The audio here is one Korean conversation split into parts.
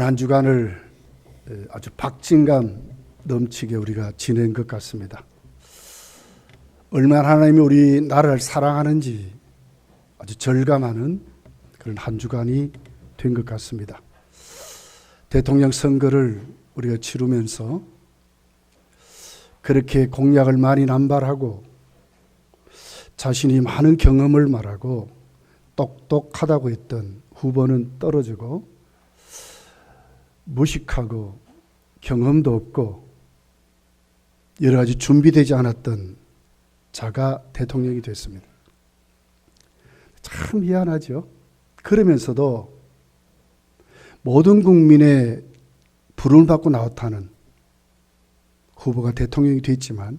한 주간을 아주 박진감 넘치게 우리가 지낸 것 같습니다. 얼마나 하나님이 우리 나라를 사랑하는지 아주 절감하는 그런 한 주간이 된 것 같습니다. 대통령 선거를 우리가 치르면서 그렇게 공약을 많이 남발하고 자신이 많은 경험을 말하고 똑똑하다고 했던 후보는 떨어지고 무식하고 경험도 없고 여러 가지 준비되지 않았던 자가 대통령이 됐습니다. 참 희한하죠. 그러면서도 모든 국민의 부름을 받고 나왔다는 후보가 대통령이 됐지만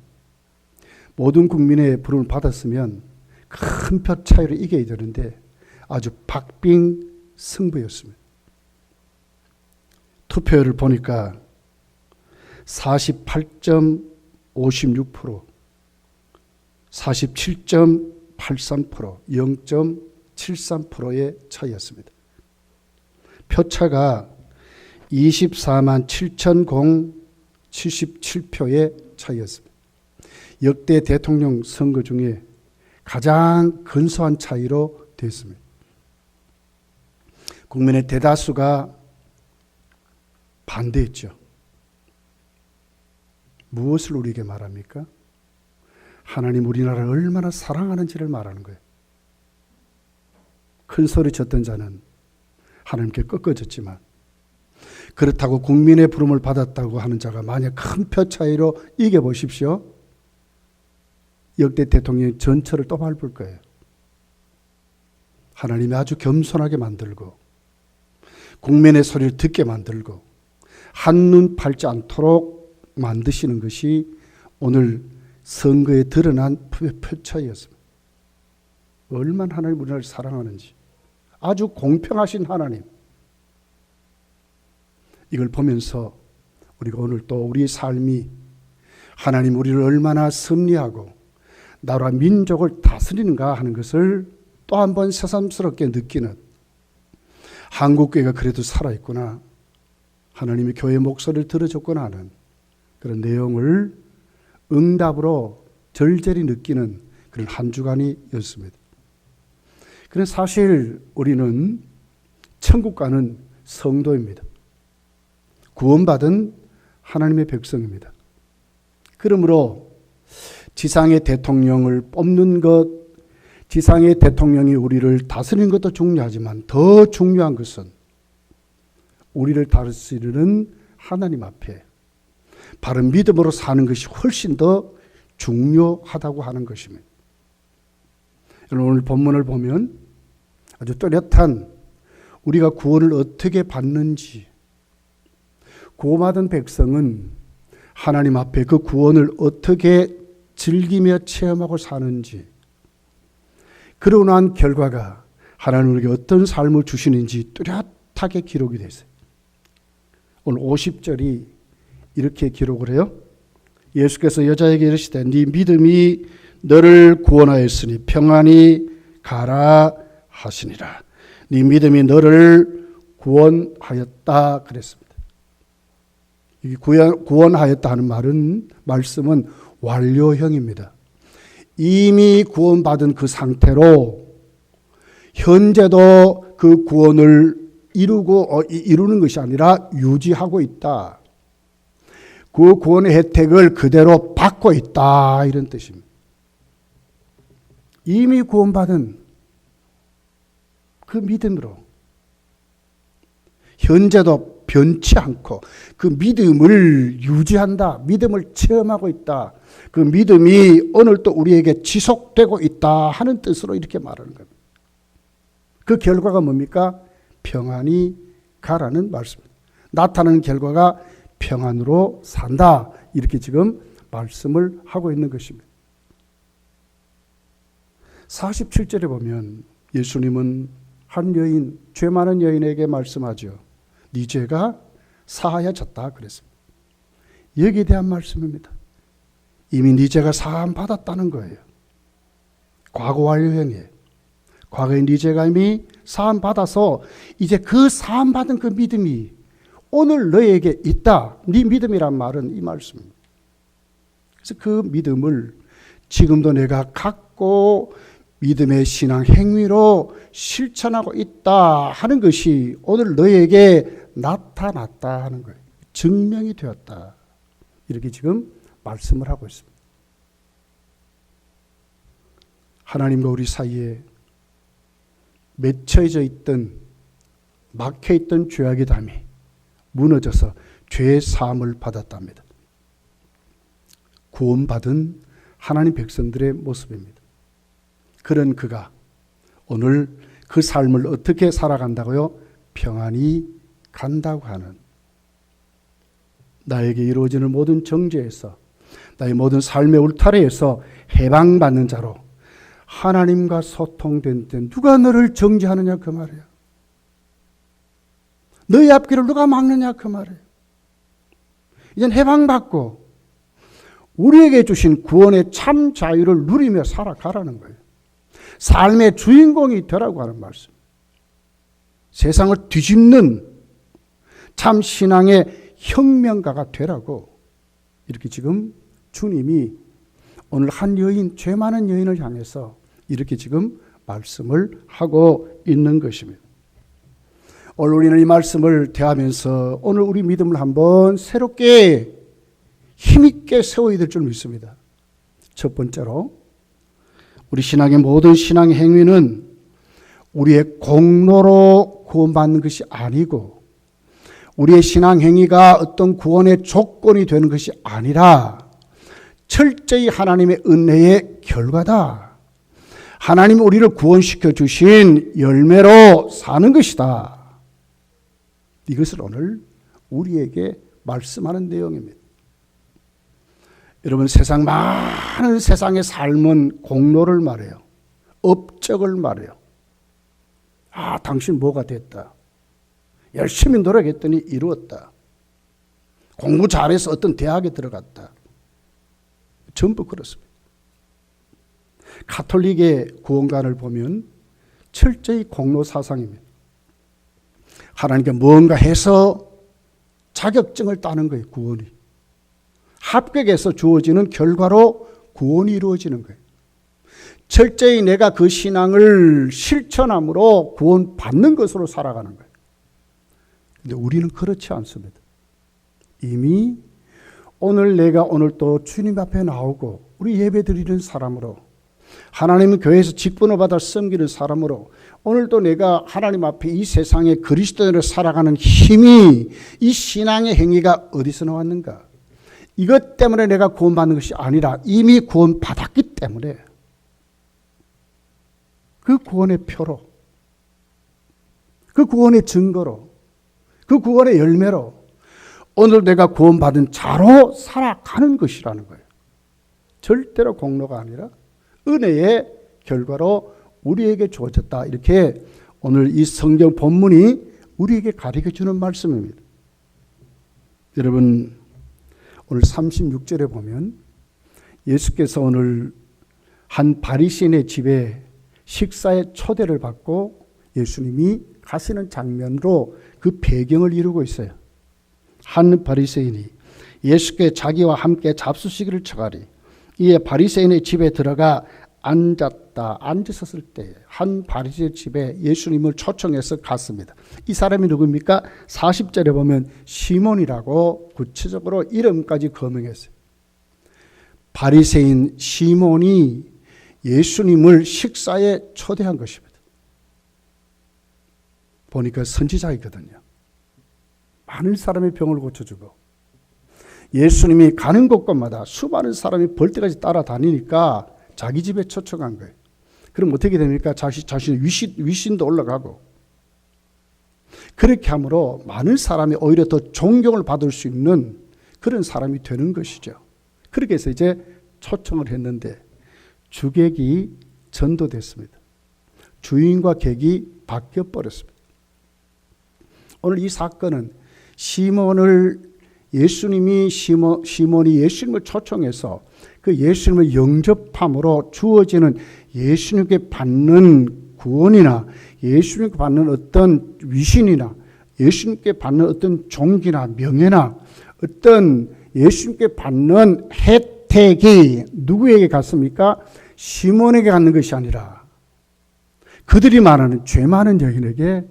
모든 국민의 부름을 받았으면 큰 표 차이로 이겨야 되는데 아주 박빙 승부였습니다. 투표율을 보니까 48.56%, 47.83%, 0.73%의 차이였습니다. 표차가 24만 7,077표의 차이였습니다. 역대 대통령 선거 중에 가장 근소한 차이로 됐습니다. 국민의 대다수가 반대했죠. 무엇을 우리에게 말합니까? 하나님 우리나라를 얼마나 사랑하는지를 말하는 거예요. 큰 소리 쳤던 자는 하나님께 꺾어졌지만 그렇다고 국민의 부름을 받았다고 하는 자가 만약 큰 표 차이로 이겨보십시오. 역대 대통령의 전철을 또 밟을 거예요. 하나님이 아주 겸손하게 만들고 국민의 소리를 듣게 만들고 한눈 팔지 않도록 만드시는 것이 오늘 선거에 드러난 표차이었습니다. 얼마나 하나님 우리나라를 사랑하는지 아주 공평하신 하나님, 이걸 보면서 우리가 오늘 또 우리의 삶이 하나님 우리를 얼마나 섭리하고 나라 민족을 다스리는가 하는 것을 또 한 번 새삼스럽게 느끼는, 한국교회가 그래도 살아있구나, 하나님이 교회의 목소리를 들어줬구나 하는 그런 내용을 응답으로 절절히 느끼는 그런 한 주간이었습니다. 그래서 사실 우리는 천국 가는 성도입니다. 구원받은 하나님의 백성입니다. 그러므로 지상의 대통령을 뽑는 것, 지상의 대통령이 우리를 다스리는 것도 중요하지만 더 중요한 것은 우리를 다스리는 하나님 앞에 바른 믿음으로 사는 것이 훨씬 더 중요하다고 하는 것입니다. 오늘 본문을 보면 아주 또렷한 우리가 구원을 어떻게 받는지, 구원받은 백성은 하나님 앞에 그 구원을 어떻게 즐기며 체험하고 사는지, 그러고 난 결과가 하나님 우리에게 어떤 삶을 주시는지 뚜렷하게 기록이 되어 있어요. 오늘 50절이 이렇게 기록을 해요. 예수께서 여자에게 이르시되 네 믿음이 너를 구원하였으니 평안히 가라 하시니라. 네 믿음이 너를 구원하였다 그랬습니다. 이 구원하였다 하는 말씀은 완료형입니다. 이미 구원받은 그 상태로 현재도 그 구원을 이루는 것이 아니라 유지하고 있다. 그 구원의 혜택을 그대로 받고 있다, 이런 뜻입니다. 이미 구원받은 그 믿음으로 현재도 변치 않고 그 믿음을 유지한다, 믿음을 체험하고 있다, 그 믿음이 오늘 또 우리에게 지속되고 있다 하는 뜻으로 이렇게 말하는 겁니다. 그 결과가 뭡니까? 평안히 가라는 말씀입니다. 나타나는 결과가 평안으로 산다, 이렇게 지금 말씀을 하고 있는 것입니다. 47절에 보면 예수님은 한 여인, 죄 많은 여인에게 말씀하죠. 네 죄가 사하여졌다 그랬습니다. 여기에 대한 말씀입니다. 이미 네 죄가 사함 받았다는 거예요. 과거 완료형이에요. 과거에 네 죄가 이미 사함 받아서 이제 그 사함 받은 그 믿음이 오늘 너에게 있다. 네 믿음이란 말은 이 말씀입니다. 그래서 그 믿음을 지금도 내가 갖고 믿음의 신앙 행위로 실천하고 있다 하는 것이 오늘 너에게 나타났다 하는 거예요. 증명이 되었다. 이렇게 지금 말씀을 하고 있습니다. 하나님과 우리 사이에 맺혀져 있던, 막혀있던 죄악의 담이 무너져서 죄의 사함을 받았답니다. 구원받은 하나님 백성들의 모습입니다. 그런 그가 오늘 그 삶을 어떻게 살아간다고요? 평안히 간다고 하는, 나에게 이루어지는 모든 정죄에서, 나의 모든 삶의 울타리에서 해방받는 자로 하나님과 소통된 때 누가 너를 정죄하느냐 그 말이에요. 너의 앞길을 누가 막느냐 그 말이에요. 이젠 해방받고 우리에게 주신 구원의 참 자유를 누리며 살아가라는 거예요. 삶의 주인공이 되라고 하는 말씀. 세상을 뒤집는 참 신앙의 혁명가가 되라고, 이렇게 지금 주님이 오늘 한 여인, 죄 많은 여인을 향해서 이렇게 지금 말씀을 하고 있는 것입니다. 오늘 우리는 이 말씀을 대하면서 오늘 우리 믿음을 한번 새롭게 힘있게 세워야 될 줄 믿습니다. 첫 번째로 우리 신앙의 모든 신앙 행위는 우리의 공로로 구원받는 것이 아니고, 우리의 신앙 행위가 어떤 구원의 조건이 되는 것이 아니라 철저히 하나님의 은혜의 결과다. 하나님이 우리를 구원시켜 주신 열매로 사는 것이다. 이것을 오늘 우리에게 말씀하는 내용입니다. 여러분, 많은 세상의 삶은 공로를 말해요. 업적을 말해요. 아, 당신 뭐가 됐다. 열심히 노력했더니 이루었다. 공부 잘해서 어떤 대학에 들어갔다. 전부 그렇습니다. 가톨릭의 구원관을 보면 철저히 공로 사상입니다. 하나님께 뭔가 해서 자격증을 따는 거예요, 구원이. 합격해서 주어지는 결과로 구원이 이루어지는 거예요. 철저히 내가 그 신앙을 실천함으로 구원받는 것으로 살아가는 거예요. 근데 우리는 그렇지 않습니다. 이미 오늘 내가 오늘 또 주님 앞에 나오고 우리 예배 드리는 사람으로, 하나님 교회에서 직분을 받아 섬기는 사람으로, 오늘도 내가 하나님 앞에 이 세상에 그리스도인으로 살아가는 힘이, 이 신앙의 행위가 어디서 나왔는가? 이것 때문에 내가 구원받는 것이 아니라 이미 구원받았기 때문에 그 구원의 표로, 그 구원의 증거로, 그 구원의 열매로 오늘 내가 구원받은 자로 살아가는 것이라는 거예요. 절대로 공로가 아니라 은혜의 결과로 우리에게 주어졌다. 이렇게 오늘 이 성경 본문이 우리에게 가르쳐주는 말씀입니다. 여러분, 오늘 36절에 보면 예수께서 오늘 한 바리새인의 집에 식사에 초대를 받고 예수님이 가시는 장면으로 그 배경을 이루고 있어요. 한 바리새인이 예수께 자기와 함께 잡수시기를 청하리. 이에 바리새인의 집에 들어가 앉았을 때 한 바리새인 집에 예수님을 초청해서 갔습니다. 이 사람이 누굽니까? 40절에 보면 시몬이라고 구체적으로 이름까지 거명했어요. 바리새인 시몬이 예수님을 식사에 초대한 것입니다. 보니까 선지자이거든요. 많은 사람의 병을 고쳐주고, 예수님이 가는 곳곳마다 수많은 사람이 벌떼같이 따라다니니까 자기 집에 초청한 거예요. 그럼 어떻게 됩니까? 자신의 위신도 올라가고, 그렇게 함으로 많은 사람이 오히려 더 존경을 받을 수 있는 그런 사람이 되는 것이죠. 그렇게 해서 이제 초청을 했는데 주객이 전도됐습니다. 주인과 객이 바뀌어 버렸습니다. 오늘 이 사건은 예수님이 초청해서 그 예수님을 영접함으로 주어지는 예수님께 받는 구원이나 예수님께 받는 어떤 위신이나 예수님께 받는 어떤 종기나 명예나 어떤 예수님께 받는 혜택이 누구에게 갔습니까? 시몬에게 갔는 것이 아니라 그들이 말하는 죄 많은 여인에게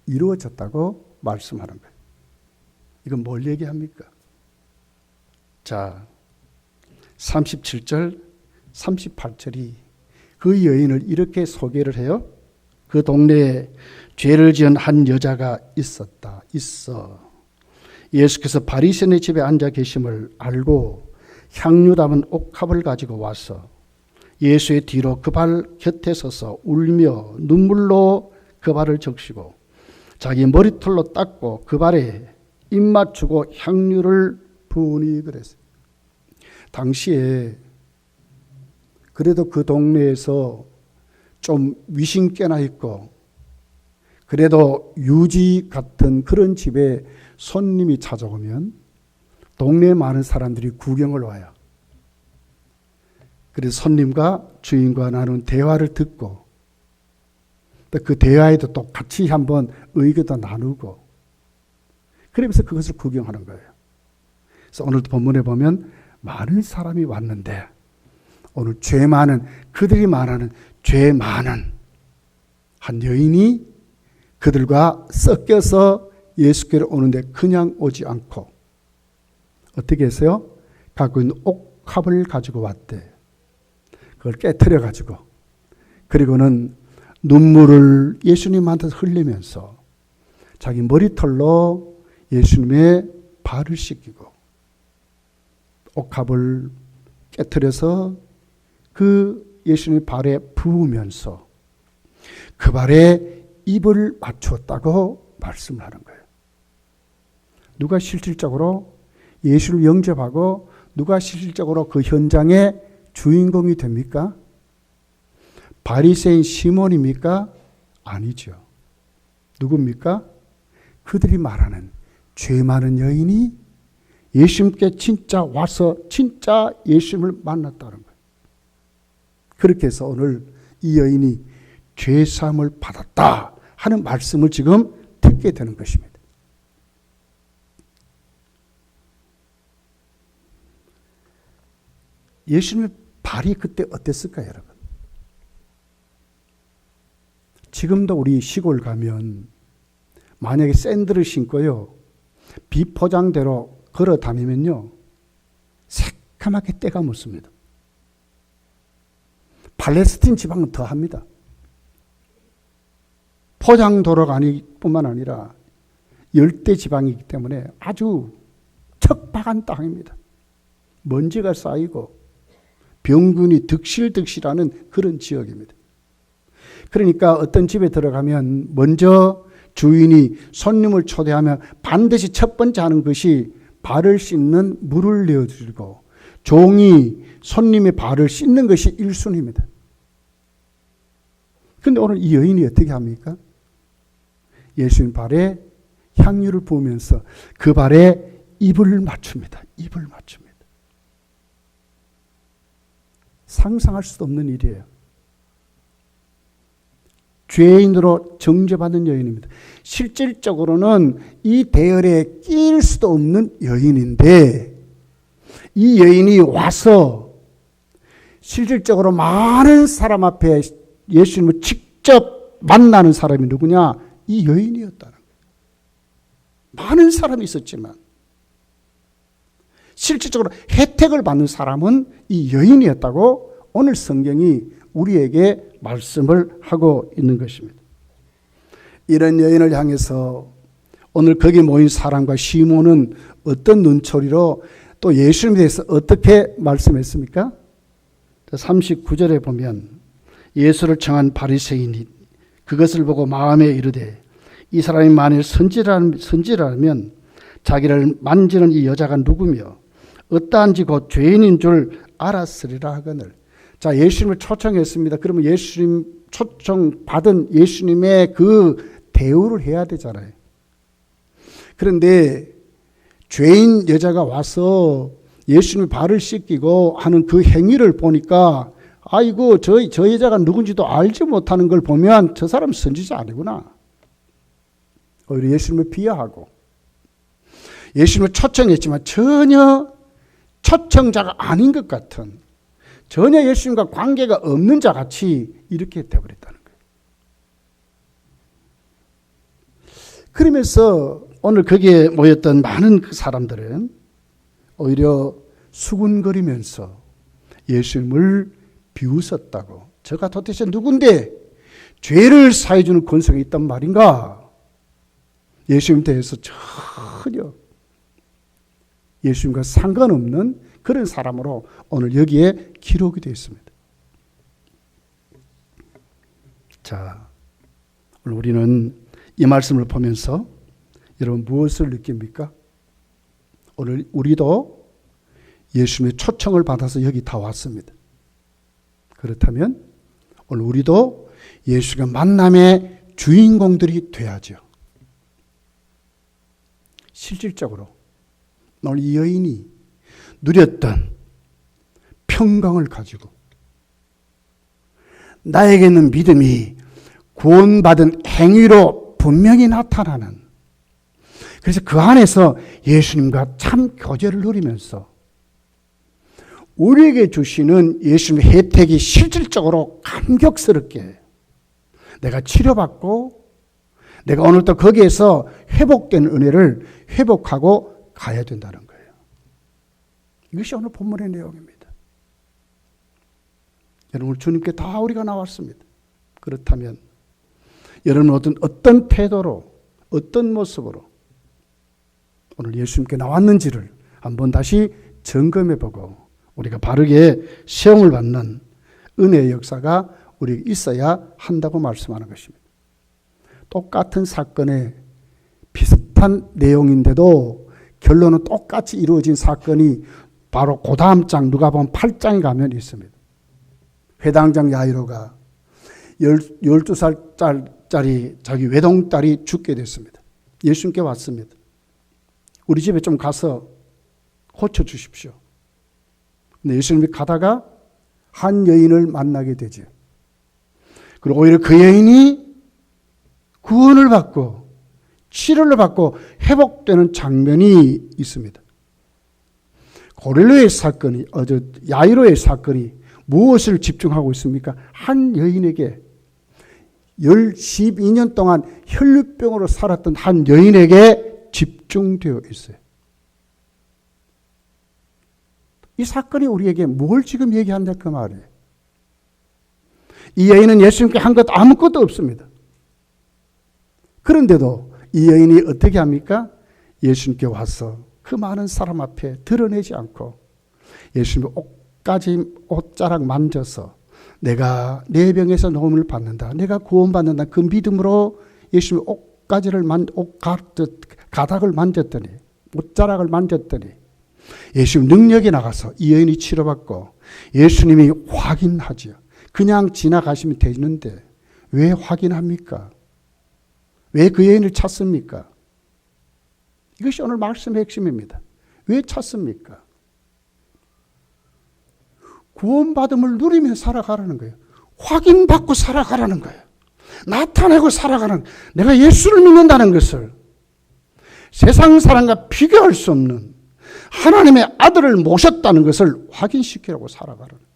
이루어졌다고 말씀하는 거예요. 이건 뭘 얘기합니까? 자, 37절, 38절이 그 여인을 이렇게 소개를 해요. 그 동네에 죄를 지은 한 여자가 있어. 예수께서 바리새인의 집에 앉아 계심을 알고 향유 담은 옥합을 가지고 와서 예수의 뒤로 그 발 곁에 서서 울며 눈물로 그 발을 적시고 자기 머리털로 닦고 그 발에 입 맞추고 향유를 부으니 그랬어요. 당시에 그래도 그 동네에서 좀 위신께나 있고 그래도 유지 같은 그런 집에 손님이 찾아오면 동네에 많은 사람들이 구경을 와요. 그래서 손님과 주인과 나눈 대화를 듣고 또 그 대화에도 또 같이 한번 의견도 나누고 그러면서 그것을 구경하는 거예요. 그래서 오늘 본문에 보면 많은 사람이 왔는데 오늘 그들이 말하는 죄 많은 한 여인이 그들과 섞여서 예수께로 오는데 그냥 오지 않고 어떻게 했어요? 갖고 있는 옥합을 가지고 왔대. 그걸 깨트려 가지고 그리고는 눈물을 예수님한테 흘리면서 자기 머리털로 예수님의 발을 씻기고 옥합을 깨트려서 그 예수님의 발에 부으면서 그 발에 입을 맞추었다고 말씀을 하는 거예요. 누가 실질적으로 예수를 영접하고 누가 실질적으로 그 현장의 주인공이 됩니까? 바리새인 시몬입니까? 아니죠. 누굽니까? 그들이 말하는 죄 많은 여인이 예수님께 진짜 와서 진짜 예수님을 만났다는 거예요. 그렇게 해서 오늘 이 여인이 죄 사함을 받았다 하는 말씀을 지금 듣게 되는 것입니다. 예수님의 발이 그때 어땠을까요, 여러분? 지금도 우리 시골 가면 만약에 샌들을 신고요, 비포장대로 걸어 다니면요, 새까맣게 때가 묻습니다. 팔레스틴 지방은 더 합니다. 포장도로가 뿐만 아니라 열대 지방이기 때문에 아주 척박한 땅입니다. 먼지가 쌓이고 병균이 득실득실하는 그런 지역입니다. 그러니까 어떤 집에 들어가면 먼저 주인이 손님을 초대하면 반드시 첫 번째 하는 것이 발을 씻는 물을 내어드리고 종이 손님의 발을 씻는 것이 1순위입니다. 그런데 오늘 이 여인이 어떻게 합니까? 예수님 발에 향유를 부으면서 그 발에 입을 맞춥니다. 입을 맞춥니다. 상상할 수도 없는 일이에요. 죄인으로 정죄받는 여인입니다. 실질적으로는 이 대열에 끼일 수도 없는 여인인데 이 여인이 와서 실질적으로 많은 사람 앞에 예수님을 직접 만나는 사람이 누구냐? 이 여인이었다는 거예요. 많은 사람이 있었지만 실질적으로 혜택을 받는 사람은 이 여인이었다고 오늘 성경이 우리에게 말씀을 하고 있는 것입니다. 이런 여인을 향해서 오늘 거기 모인 사람과 시몬은 어떤 눈초리로 또 예수님에 대해서 어떻게 말씀했습니까? 39절에 보면 예수를 청한 바리새인이 그것을 보고 마음에 이르되 이 사람이 만일 선지라면 자기를 만지는 이 여자가 누구며 어떠한지 곧 죄인인 줄 알았으리라 하거늘. 자, 예수님을 초청했습니다. 그러면 예수님 초청 받은 예수님의 그 대우를 해야 되잖아요. 그런데 죄인 여자가 와서 예수님의 발을 씻기고 하는 그 행위를 보니까 아이고 저 여자가 누군지도 알지 못하는 걸 보면 저 사람 선지자 아니구나. 오히려 예수님을 비하하고 예수님을 초청했지만 전혀 초청자가 아닌 것 같은, 전혀 예수님과 관계가 없는 자 같이 이렇게 되어버렸다는 거예요. 그러면서 오늘 거기에 모였던 많은 그 사람들은 오히려 수군거리면서 예수님을 비웃었다고. 저가 도대체 누군데 죄를 사해주는 권세가 있단 말인가? 예수님 대해서 전혀 예수님과 상관없는 그런 사람으로 오늘 여기에 기록이 되어 있습니다. 자, 오늘 우리는 이 말씀을 보면서 여러분 무엇을 느낍니까? 오늘 우리도 예수님의 초청을 받아서 여기 다 왔습니다. 그렇다면 오늘 우리도 예수가 만남의 주인공들이 돼야죠. 실질적으로 오늘 이 여인이 누렸던 평강을 가지고 나에게는 믿음이 구원받은 행위로 분명히 나타나는, 그래서 그 안에서 예수님과 참 교제를 누리면서 우리에게 주시는 예수님의 혜택이 실질적으로 감격스럽게 내가 치료받고 내가 오늘도 거기에서 회복된 은혜를 회복하고 가야 된다는 거예요. 이것이 오늘 본문의 내용입니다. 여러분, 주님께 다 우리가 나왔습니다. 그렇다면 여러분은 어떤 태도로, 어떤 모습으로 오늘 예수님께 나왔는지를 한번 다시 점검해보고 우리가 바르게 시험을 받는 은혜의 역사가 우리에게 있어야 한다고 말씀하는 것입니다. 똑같은 사건에 비슷한 내용인데도 결론은 똑같이 이루어진 사건이 바로 그 다음 장 누가복음 8장에 가면 있습니다. 회당장 야이로가 12살짜리 자기 외동딸이 죽게 됐습니다. 예수님께 왔습니다. 우리 집에 좀 가서 고쳐주십시오. 근데 예수님이 가다가 한 여인을 만나게 되죠. 그리고 오히려 그 여인이 구원을 받고 치료를 받고 회복되는 장면이 있습니다. 고넬료의 사건이, 야이로의 사건이 무엇을 집중하고 있습니까? 한 여인에게 12년 동안 혈루병으로 살았던 한 여인에게 집중되어 있어요. 이 사건이 우리에게 뭘 지금 얘기한다 그 말이에요. 이 여인은 예수님께 한 것 아무것도 없습니다. 그런데도 이 여인이 어떻게 합니까? 예수님께 와서 그 많은 사람 앞에 드러내지 않고 예수님의 옷자락 만져서 내가 내 병에서 도움을 받는다, 내가 구원받는다, 그 믿음으로 예수님의 가닥을 만졌더니, 옷자락을 만졌더니 예수님 능력이 나가서 이 여인이 치료받고 예수님이 확인하죠. 그냥 지나가시면 되는데 왜 확인합니까? 왜 그 여인을 찾습니까? 이것이 오늘 말씀의 핵심입니다. 왜 찾습니까? 구원받음을 누리며 살아가라는 거예요. 확인받고 살아가라는 거예요. 나타내고 살아가는, 내가 예수를 믿는다는 것을 세상 사람과 비교할 수 없는 하나님의 아들을 모셨다는 것을 확인시키라고 살아가라는 거예요.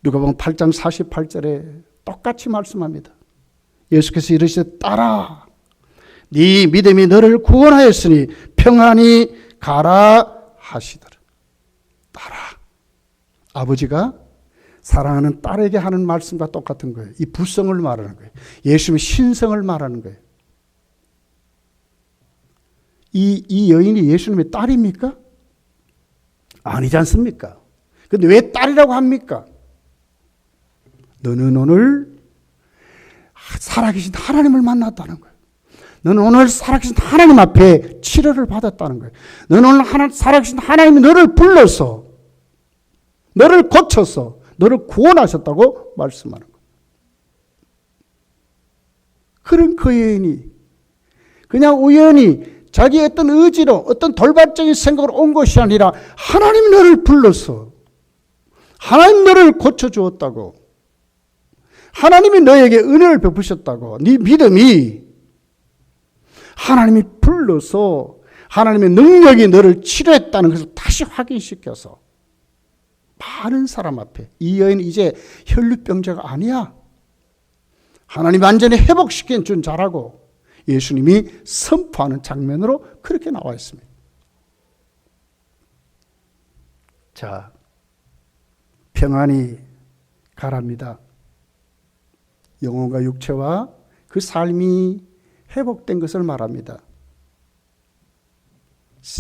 누가복음 8장 48절에 똑같이 말씀합니다. 예수께서 이르시되 따라, 네 믿음이 너를 구원하였으니 평안히 가라 하시더라. 따라. 아버지가 사랑하는 딸에게 하는 말씀과 똑같은 거예요. 이 부성을 말하는 거예요. 예수님의 신성을 말하는 거예요. 이 여인이 예수님의 딸입니까? 아니지 않습니까? 그런데 왜 딸이라고 합니까? 너는 오늘 살아계신 하나님을 만났다는 거예요. 너는 오늘 살아계신 하나님 앞에 치료를 받았다는 거예요. 너는 오늘 살아계신 하나님이 너를 불러서, 너를 고쳐서, 너를 구원하셨다고 말씀하는 거예요. 그런 그 여인이 그냥 우연히 자기의 어떤 의지로, 어떤 돌발적인 생각으로 온 것이 아니라 하나님 너를 불러서 하나님 너를 고쳐주었다고, 하나님이 너에게 은혜를 베푸셨다고. 네 믿음이 하나님이 불러서 하나님의 능력이 너를 치료했다는 것을 다시 확인시켜서 많은 사람 앞에 이 여인이 이제 혈루병자가 아니야. 하나님 완전히 회복시킨 줄 잘하고 예수님이 선포하는 장면으로 그렇게 나와 있습니다. 자, 평안이 가랍니다. 영혼과 육체와 그 삶이 회복된 것을 말합니다.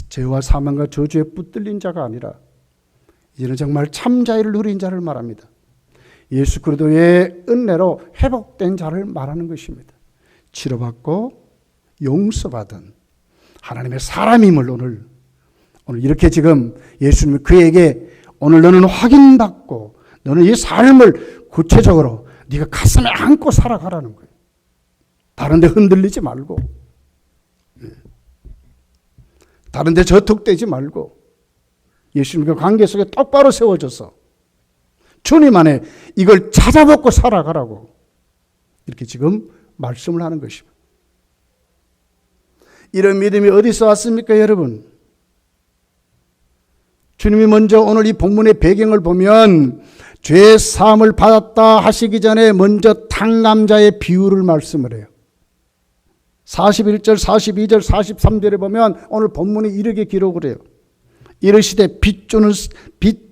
죄와 사망과 저주에 붙들린 자가 아니라 이제는 정말 참자유를 누린 자를 말합니다. 예수 그리스도의 은혜로 회복된 자를 말하는 것입니다. 치료받고 용서받은 하나님의 사람임을 오늘 이렇게 지금 예수님이 그에게 오늘 너는 확인받고 너는 이 삶을 구체적으로 네가 가슴에 안고 살아가라는 거예요. 다른 데 흔들리지 말고 다른 데 저툭대지 말고 예수님과 관계 속에 똑바로 세워져서 주님 안에 이걸 찾아먹고 살아가라고 이렇게 지금 말씀을 하는 것입니다. 이런 믿음이 어디서 왔습니까, 여러분? 주님이 먼저 오늘 이 본문의 배경을 보면 죄 사함을 받았다 하시기 전에 먼저 탕감자의 비유를 말씀을 해요. 41절, 42절, 43절에 보면 오늘 본문이 이렇게 기록을 해요. 이르시되 빚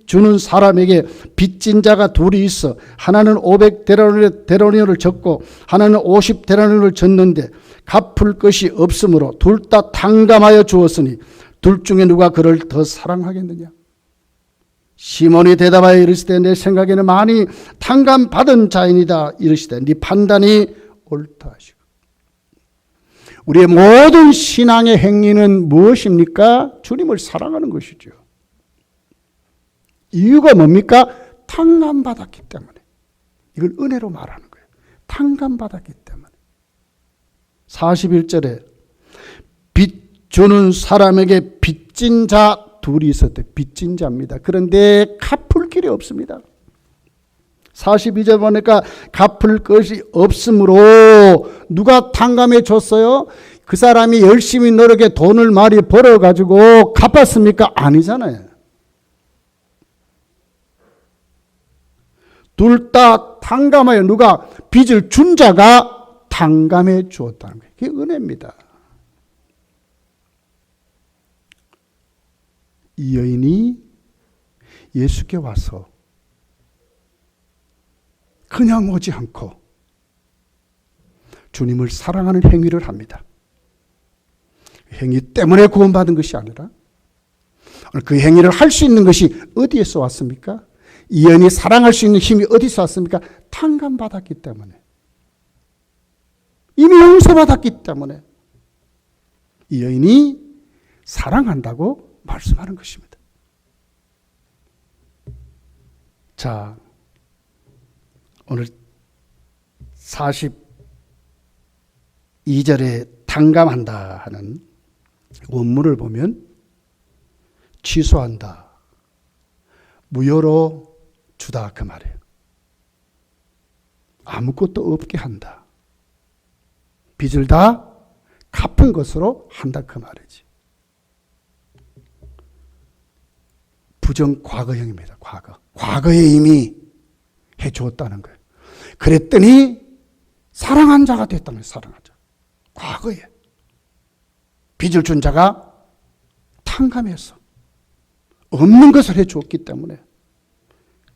주는 사람에게 빚진 자가 둘이 있어 하나는 500데나리온을 졌고 하나는 50데나리온을 졌는데 갚을 것이 없으므로 둘 다 탕감하여 주었으니 둘 중에 누가 그를 더 사랑하겠느냐? 시몬이 대답하여 이르시되 내 생각에는 많이 탕감받은 자이니다. 이르시되 네 판단이 옳다 하시고. 우리의 모든 신앙의 행위는 무엇입니까? 주님을 사랑하는 것이죠. 이유가 뭡니까? 탕감받았기 때문에. 이걸 은혜로 말하는 거예요. 탕감받았기 때문에. 41절에 빚 주는 사람에게 빚진 자 둘이 있었대. 빚진 자입니다. 그런데 갚을 길이 없습니다. 42절 보니까 갚을 것이 없으므로 누가 탕감해 줬어요? 그 사람이 열심히 노력해 돈을 많이 벌어가지고 갚았습니까? 아니잖아요. 둘 다 탕감하여 누가 빚을 준 자가 탕감해 주었다는 거예요. 그게 은혜입니다. 이 여인이 예수께 와서 그냥 오지 않고 주님을 사랑하는 행위를 합니다. 행위 때문에 구원받은 것이 아니라 그 행위를 할 수 있는 것이 어디에서 왔습니까? 이 여인이 사랑할 수 있는 힘이 어디서 왔습니까? 탕감받았기 때문에. 이미 용서받았기 때문에 이 여인이 사랑한다고 말씀하는 것입니다. 자, 오늘 42절에 탕감한다 하는 원문을 보면 취소한다, 무효로 주다 그 말이에요. 아무것도 없게 한다. 빚을 다 갚은 것으로 한다 그 말이지. 부정 과거형입니다. 과거에 이미 해주었다는 거예요. 그랬더니 사랑한 자가 됐다는 거예요. 사랑한 자. 과거에 빚을 준 자가 탕감해서 없는 것을 해주었기 때문에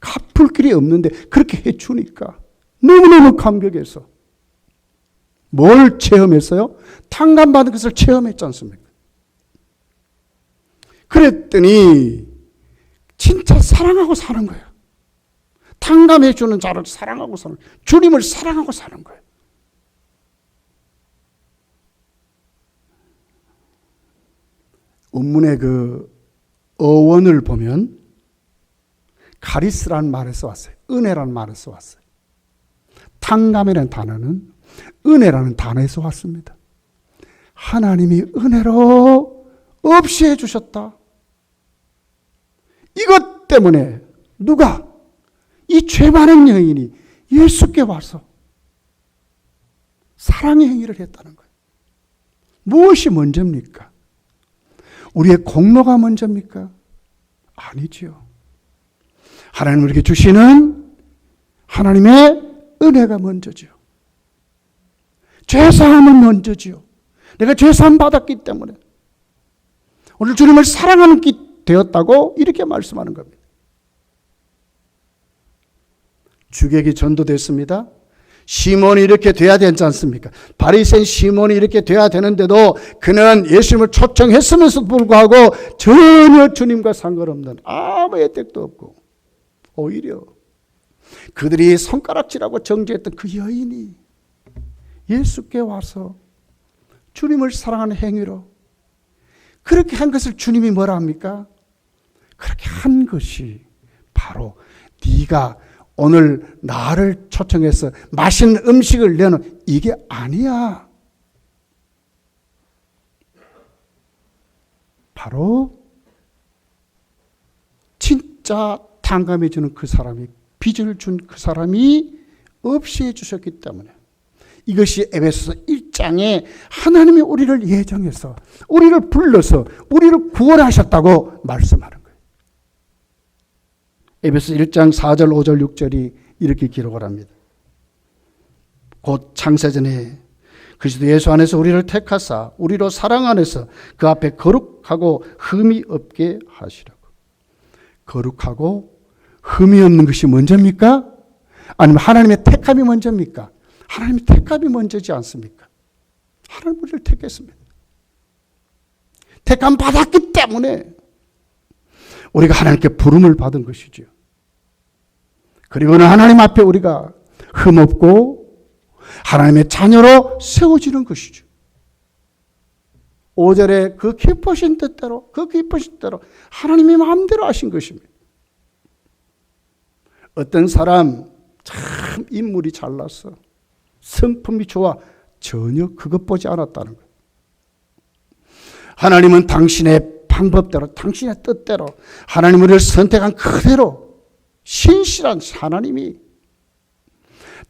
갚을 길이 없는데 그렇게 해주니까 너무너무 감격해서 뭘 체험했어요? 탕감받은 것을 체험했지 않습니까? 그랬더니 진짜 사랑하고 사는 거예요. 탕감해 주는 자를 사랑하고 사는 거예요. 주님을 사랑하고 사는 거예요. 원문의 그 어원을 보면 카리스라는 말에서 왔어요. 은혜라는 말에서 왔어요. 탕감이라는 단어는 은혜라는 단어에서 왔습니다. 하나님이 은혜로 없이 해주셨다. 이것 때문에 누가 이 죄 많은 여인이 예수께 와서 사랑의 행위를 했다는 거예요. 무엇이 먼저입니까? 우리의 공로가 먼저입니까? 아니지요. 하나님 우리에게 주시는 하나님의 은혜가 먼저지요. 죄사함은 먼저지요. 내가 죄사함 받았기 때문에 오늘 주님을 사랑하는 기 되었다고 이렇게 말씀하는 겁니다. 주객이 전도됐습니다. 시몬이 이렇게 돼야 되지 않습니까? 바리새인 시몬이 이렇게 돼야 되는데도 그는 예수님을 초청했으면서도 불구하고 전혀 주님과 상관없는 아무 혜택도 없고 오히려 그들이 손가락질하고 정죄했던 그 여인이 예수께 와서 주님을 사랑하는 행위로 그렇게 한 것을 주님이 뭐라 합니까? 그렇게 한 것이 바로 네가 오늘 나를 초청해서 맛있는 음식을 내는 이게 아니야. 바로 진짜 탕감해 주는 그 사람이, 빚을 준 그 사람이 없이 해주셨기 때문에 이것이 에베소서 1장에 하나님이 우리를 예정해서 우리를 불러서 우리를 구원하셨다고 말씀하는 거예요. 에베소서 1장 4절 5절 6절이 이렇게 기록을 합니다. 곧 창세전에 그리스도 예수 안에서 우리를 택하사 우리로 사랑 안에서 그 앞에 거룩하고 흠이 없게 하시라고. 거룩하고 흠이 없는 것이 먼저입니까? 아니면 하나님의 택함이 먼저입니까? 하나님의 택함이 먼저지 않습니까? 하나님 우리를 택했습니다. 택함 받았기 때문에 우리가 하나님께 부름을 받은 것이죠. 그리고는 하나님 앞에 우리가 흠없고 하나님의 자녀로 세워지는 것이죠. 5절에 그 기쁘신 뜻대로 하나님이 마음대로 하신 것입니다. 어떤 사람 참 인물이 잘났어. 성품이 좋아. 전혀 그것 보지 않았다는 거예요. 하나님은 당신의 방법대로, 당신의 뜻대로, 하나님 우리를 선택한 그대로 신실한 하나님이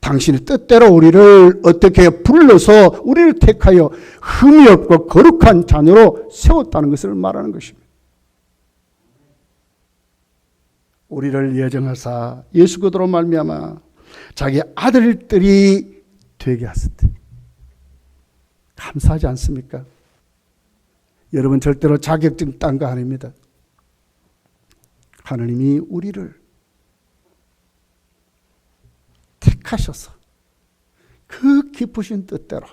당신의 뜻대로 우리를 어떻게 불러서 우리를 택하여 흠이 없고 거룩한 자녀로 세웠다는 것을 말하는 것입니다. 우리를 예정하사 예수 그리스도로 말미암아 자기 아들들이 되게 하셨을 때 감사하지 않습니까? 여러분 절대로 자격증 딴 거 아닙니다. 하나님이 우리를 택하셔서 그 기쁘신 뜻대로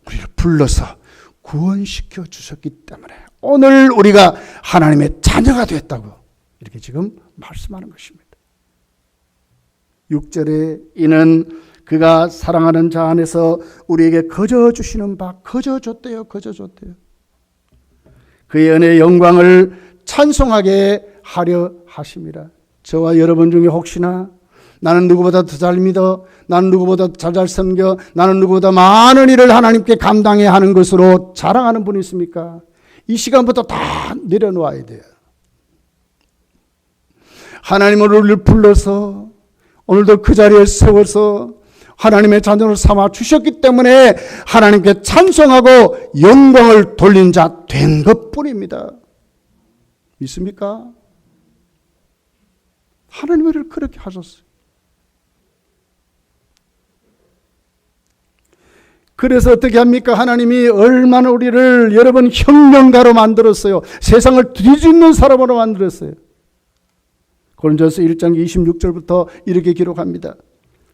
우리를 불러서 구원시켜 주셨기 때문에 오늘 우리가 하나님의 자녀가 됐다고 이렇게 지금 말씀하는 것입니다. 6절에 이는 그가 사랑하는 자 안에서 우리에게 거저 주시는 바 거저 줬대요. 그의 은혜의 영광을 찬송하게 하려 하심이라. 저와 여러분 중에 혹시나 나는 누구보다 더 잘 믿어, 나는 누구보다 잘 섬겨, 나는 누구보다 많은 일을 하나님께 감당해야 하는 것으로 자랑하는 분이 있습니까? 이 시간부터 다 내려놓아야 돼요. 하나님은 우리를 불러서 오늘도 그 자리에 세워서 하나님의 자녀를 삼아 주셨기 때문에 하나님께 찬송하고 영광을 돌린 자 된 것뿐입니다. 믿습니까? 하나님이 우리를 그렇게 하셨어요. 그래서 어떻게 합니까? 하나님이 얼마나 우리를 여러분 혁명가로 만들었어요. 세상을 뒤집는 사람으로 만들었어요. 고린도서 1장 26절부터 이렇게 기록합니다.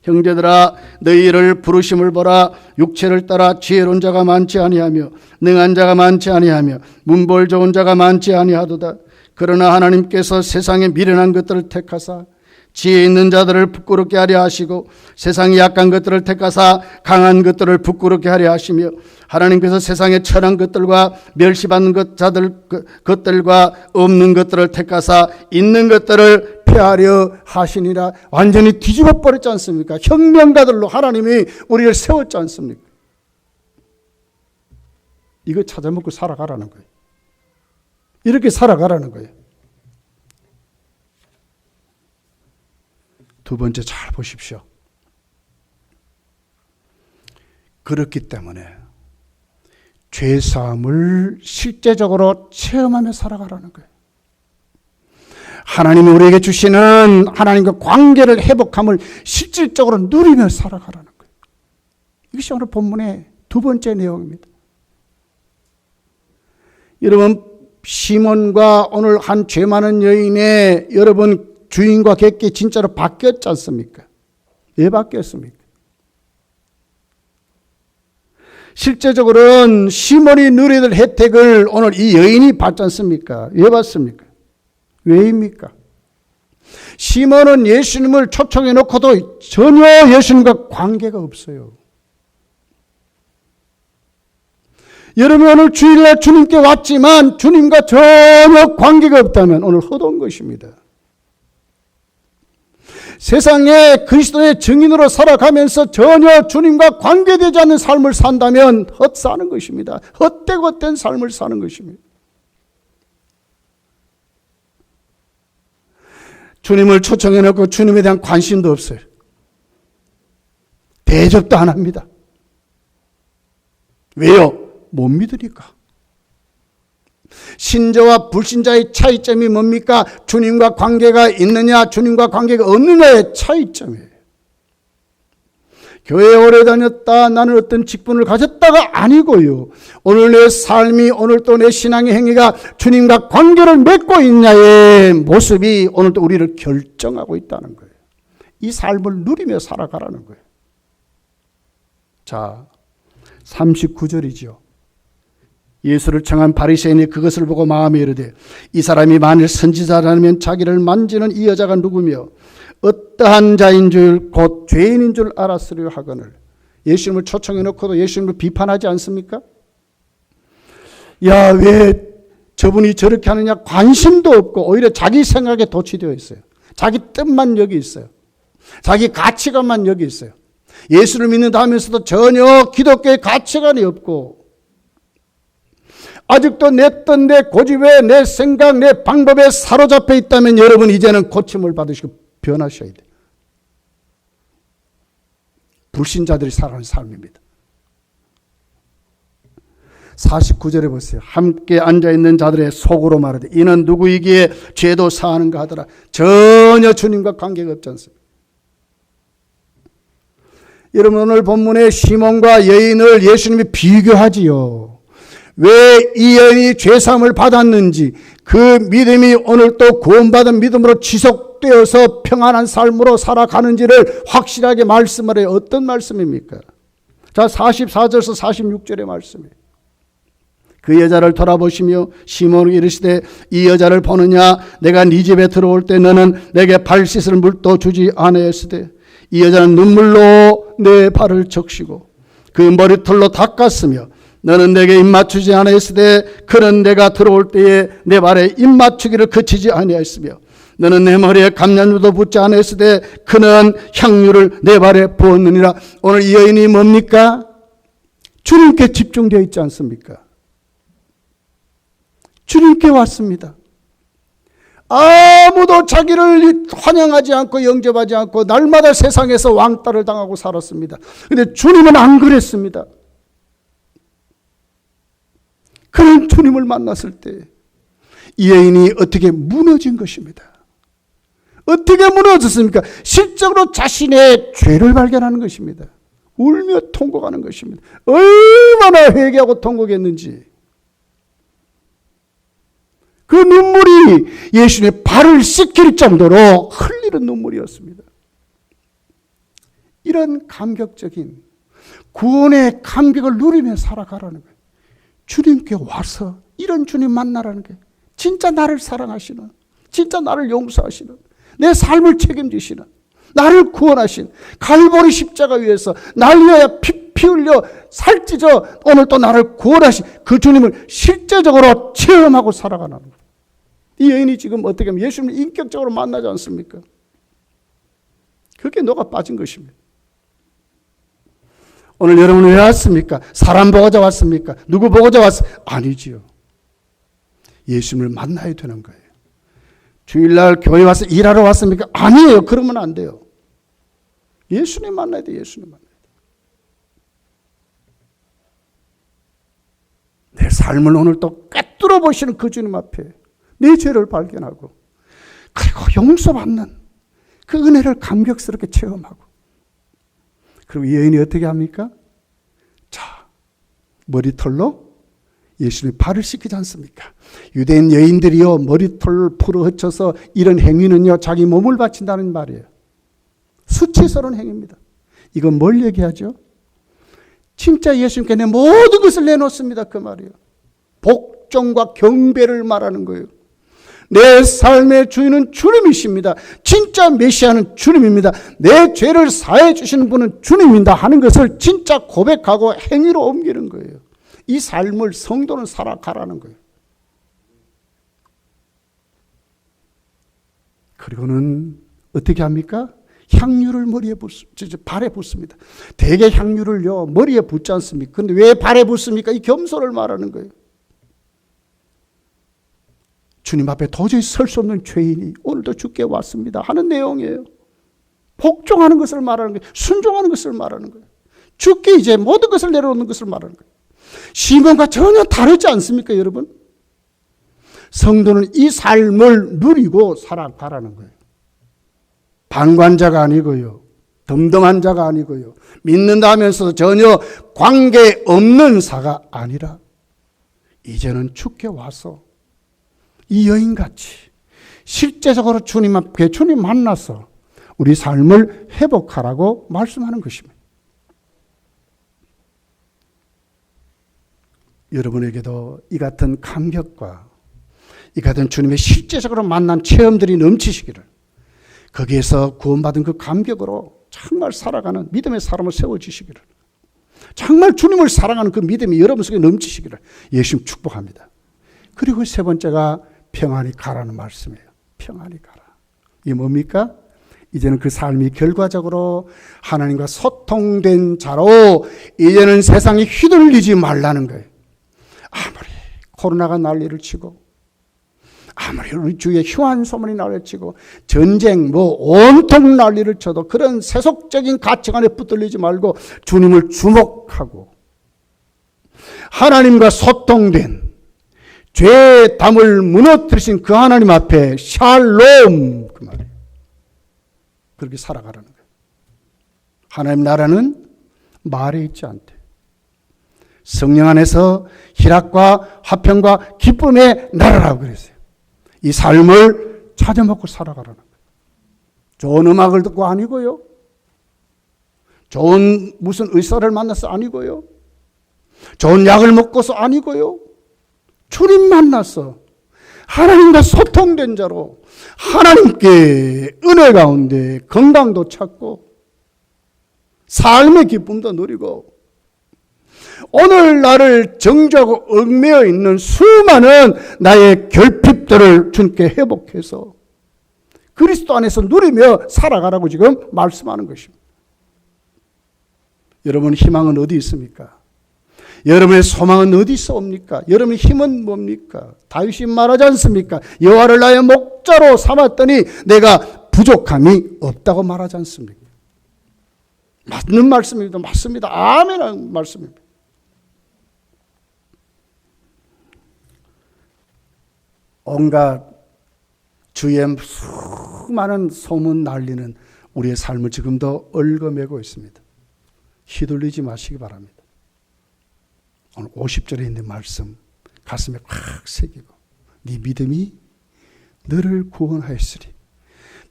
형제들아 너희를 부르심을 보라. 육체를 따라 지혜로운 자가 많지 아니하며 능한 자가 많지 아니하며 문벌 좋은 자가 많지 아니하도다. 그러나 하나님께서 세상에 미련한 것들을 택하사 지혜 있는 자들을 부끄럽게 하려 하시고 세상에 약한 것들을 택하사 강한 것들을 부끄럽게 하려 하시며 하나님께서 세상에 천한 것들과 멸시받는 것들과 없는 것들을 택하사 있는 것들을 폐하려 하시니라. 완전히 뒤집어 버렸지 않습니까? 혁명가들로 하나님이 우리를 세웠지 않습니까? 이거 찾아먹고 살아가라는 거예요. 이렇게 살아가라는 거예요. 두 번째 잘 보십시오. 그렇기 때문에 죄사함을 실제적으로 체험하며 살아가라는 거예요. 하나님이 우리에게 주시는 하나님과 관계를 회복함을 실질적으로 누리며 살아가라는 거예요. 이것이 오늘 본문의 두 번째 내용입니다. 여러분, 시몬과 오늘 한 죄 많은 여인의 여러분 주인과 객기 진짜로 바뀌었지 않습니까? 왜 바뀌었습니까? 실제적으로는 시몬이 누려야 될 혜택을 오늘 이 여인이 받지 않습니까? 왜 받습니까? 왜입니까? 시몬은 예수님을 초청해 놓고도 전혀 예수님과 관계가 없어요. 여러분, 오늘 주일날 주님께 왔지만 주님과 전혀 관계가 없다면 오늘 헛온 것입니다. 세상에 그리스도의 증인으로 살아가면서 전혀 주님과 관계되지 않는 삶을 산다면 헛사는 것입니다. 헛되고 헛된 삶을 사는 것입니다. 주님을 초청해 놓고 주님에 대한 관심도 없어요. 대접도 안 합니다. 왜요? 못 믿으니까. 신자와 불신자의 차이점이 뭡니까? 주님과 관계가 있느냐, 주님과 관계가 없느냐의 차이점이에요. 교회에 오래 다녔다, 나는 어떤 직분을 가졌다가 아니고요. 오늘 내 삶이, 오늘 또 내 신앙의 행위가 주님과 관계를 맺고 있냐의 모습이 오늘 또 우리를 결정하고 있다는 거예요. 이 삶을 누리며 살아가라는 거예요. 자, 39절이죠. 예수를 청한 바리새인이 그것을 보고 마음에 이르되 이 사람이 만일 선지자라면 자기를 만지는 이 여자가 누구며 어떠한 자인 줄 곧 죄인인 줄 알았으려 하거늘. 예수님을 초청해 놓고도 예수님을 비판하지 않습니까? 야, 왜 저분이 저렇게 하느냐 관심도 없고 오히려 자기 생각에 도취되어 있어요. 자기 뜻만 여기 있어요. 자기 가치관만 여기 있어요. 예수를 믿는다 하면서도 전혀 기독교의 가치관이 없고 아직도 내 뜻, 내 고집에, 내 생각, 내 방법에 사로잡혀 있다면 여러분 이제는 고침을 받으시고 변하셔야 돼요. 불신자들이 살아가는 삶입니다. 49절에 보세요. 함께 앉아있는 자들의 속으로 말하되 이는 누구이기에 죄도 사하는가 하더라. 전혀 주님과 관계가 없지 않습니까? 여러분, 오늘 본문의 시몬과 여인을 예수님이 비교하지요. 왜 이 여인이 죄사함을 받았는지, 그 믿음이 오늘 또 구원받은 믿음으로 지속되어서 평안한 삶으로 살아가는지를 확실하게 말씀을 해요. 어떤 말씀입니까? 자, 44절에서 46절의 말씀이에요. 그 여자를 돌아보시며 시몬이 이르시되 이 여자를 보느냐? 내가 네 집에 들어올 때 너는 내게 발 씻을 물도 주지 아니하였으되 이 여자는 눈물로 내 발을 적시고 그 머리털로 닦았으며 너는 내게 입 맞추지 아니하였으되 그는 내가 들어올 때에 내 발에 입 맞추기를 그치지 아니하였으며 너는 내 머리에 감량유도 붓지 아니하였으되 그는 향유를 내 발에 부었느니라. 오늘 이 여인이 뭡니까? 주님께 집중되어 있지 않습니까? 주님께 왔습니다. 아무도 자기를 환영하지 않고 영접하지 않고 날마다 세상에서 왕따를 당하고 살았습니다. 그런데 주님은 안 그랬습니다. 그런 주님을 만났을 때 이 여인이 어떻게 무너진 것입니다. 어떻게 무너졌습니까? 실적으로 자신의 죄를 발견하는 것입니다. 울며 통곡하는 것입니다. 얼마나 회개하고 통곡했는지. 그 눈물이 예수님의 발을 씻길 정도로 흘리는 눈물이었습니다. 이런 감격적인 구원의 감격을 누리며 살아가라는 거예요. 주님께 와서 이런 주님 만나라는 거예요. 진짜 나를 사랑하시는, 진짜 나를 용서하시는, 내 삶을 책임지시는, 나를 구원하신 갈보리 십자가 위에서 날 위하여 피 흘려 살찌져 오늘 또 나를 구원하신 그 주님을 실제적으로 체험하고 살아가는 거예요. 이 여인이 지금 어떻게 하면 예수님을 인격적으로 만나지 않습니까? 그게 너가 빠진 것입니다. 오늘 여러분은 왜 왔습니까? 사람 보고자 왔습니까? 누구 보고자 왔습니까? 아니지요. 예수님을 만나야 되는 거예요. 주일날 교회 와서 일하러 왔습니까? 아니에요. 그러면 안 돼요. 예수님 만나야 돼. 예수님 만나야 돼. 내 삶을 오늘 또 꿰뚫어 보시는 그 주님 앞에 내 죄를 발견하고 그리고 용서받는 그 은혜를 감격스럽게 체험하고 그리고 이 여인이 어떻게 합니까? 자, 머리털로 예수님의 발을 씻기지 않습니까? 유대인 여인들이요 머리털을 풀어 헤쳐서 이런 행위는요 자기 몸을 바친다는 말이에요. 수치스러운 행위입니다. 이건 뭘 얘기하죠? 진짜 예수님께 내 모든 것을 내놓습니다. 그 말이에요. 복종과 경배를 말하는 거예요. 내 삶의 주인은 주님이십니다. 진짜 메시아는 주님입니다. 내 죄를 사해 주시는 분은 주님입니다 하는 것을 진짜 고백하고 행위로 옮기는 거예요. 이 삶을 성도는 살아가라는 거예요. 그리고는 어떻게 합니까? 향유를 발에 붓습니다. 대개 향유를요 머리에 붓지 않습니까? 근데 왜 발에 붓습니까? 이 겸손을 말하는 거예요. 주님 앞에 도저히 설 수 없는 죄인이 오늘도 주께 왔습니다 하는 내용이에요. 복종하는 것을 말하는 거예요. 순종하는 것을 말하는 거예요. 주께 이제 모든 것을 내려놓는 것을 말하는 거예요. 시몬과 전혀 다르지 않습니까, 여러분? 성도는 이 삶을 누리고 살아가라는 거예요. 방관자가 아니고요. 덤덤한 자가 아니고요. 믿는다 하면서도 전혀 관계없는 사가 아니라 이제는 주께 와서 이 여인같이 실제적으로 주님 앞에 주님 만나서 우리 삶을 회복하라고 말씀하는 것입니다. 여러분에게도 이 같은 감격과 이 같은 주님의 실제적으로 만난 체험들이 넘치시기를 거기에서 구원받은 그 감격으로 정말 살아가는 믿음의 사람을 세워주시기를 정말 주님을 사랑하는 그 믿음이 여러분 속에 넘치시기를 예수님 축복합니다. 그리고 세 번째가 평안히 가라는 말씀이에요. 평안히 가라. 이게 뭡니까? 이제는 그 삶이 결과적으로 하나님과 소통된 자로 이제는 세상에 휘둘리지 말라는 거예요. 아무리 코로나가 난리를 치고 아무리 우리 주위에 흉한 소문이 난리를 치고 전쟁 온통 난리를 쳐도 그런 세속적인 가치관에 붙들리지 말고 주님을 주목하고 하나님과 소통된 죄의 담을 무너뜨리신 그 하나님 앞에 샬롬 그 말이에요. 그렇게 살아가라는 거예요. 하나님 나라는 말에 있지 않대. 성령 안에서 희락과 화평과 기쁨의 나라라고 그랬어요. 이 삶을 찾아먹고 살아가라는 거예요. 좋은 음악을 듣고 아니고요. 좋은 무슨 의사를 만나서 아니고요. 좋은 약을 먹고서 아니고요. 주님 만나서 하나님과 소통된 자로 하나님께 은혜 가운데 건강도 찾고 삶의 기쁨도 누리고 오늘 나를 정죄하고 얽매여 있는 수많은 나의 결핍들을 주님께 회복해서 그리스도 안에서 누리며 살아가라고 지금 말씀하는 것입니다. 여러분 희망은 어디 있습니까? 여러분의 소망은 어디서 옵니까? 여러분의 힘은 뭡니까? 다윗이 말하지 않습니까? 여호와를 나의 목자로 삼았더니 내가 부족함이 없다고 말하지 않습니까? 맞는 말씀입니다. 맞습니다. 아멘 말씀입니다. 온갖 주위에 수많은 소문 날리는 우리의 삶을 지금도 얽어매고 있습니다. 휘둘리지 마시기 바랍니다. 오늘 50절에 있는 말씀 가슴에 꽉 새기고 네 믿음이 너를 구원하였으리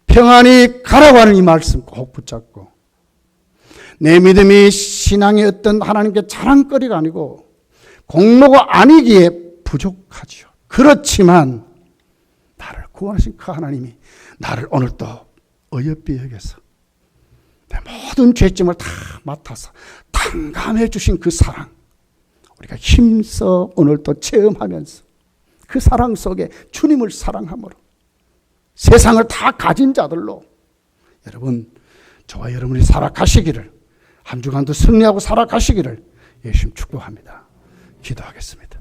평안히 가라고 하는 이 말씀 꼭 붙잡고 내 믿음이 신앙의 어떤 하나님께 자랑거리가 아니고 공로가 아니기에 부족하지요. 그렇지만 나를 구원하신 그 하나님이 나를 오늘 또 어여삐 여겨서 내 모든 죄짐을 다 맡아서 탕감해 주신 그 사랑 우리가 힘써 오늘 또 체험하면서 그 사랑 속에 주님을 사랑함으로 세상을 다 가진 자들로 여러분 저와 여러분이 살아가시기를 한 주간도 승리하고 살아가시기를 예수님 축복합니다. 기도하겠습니다.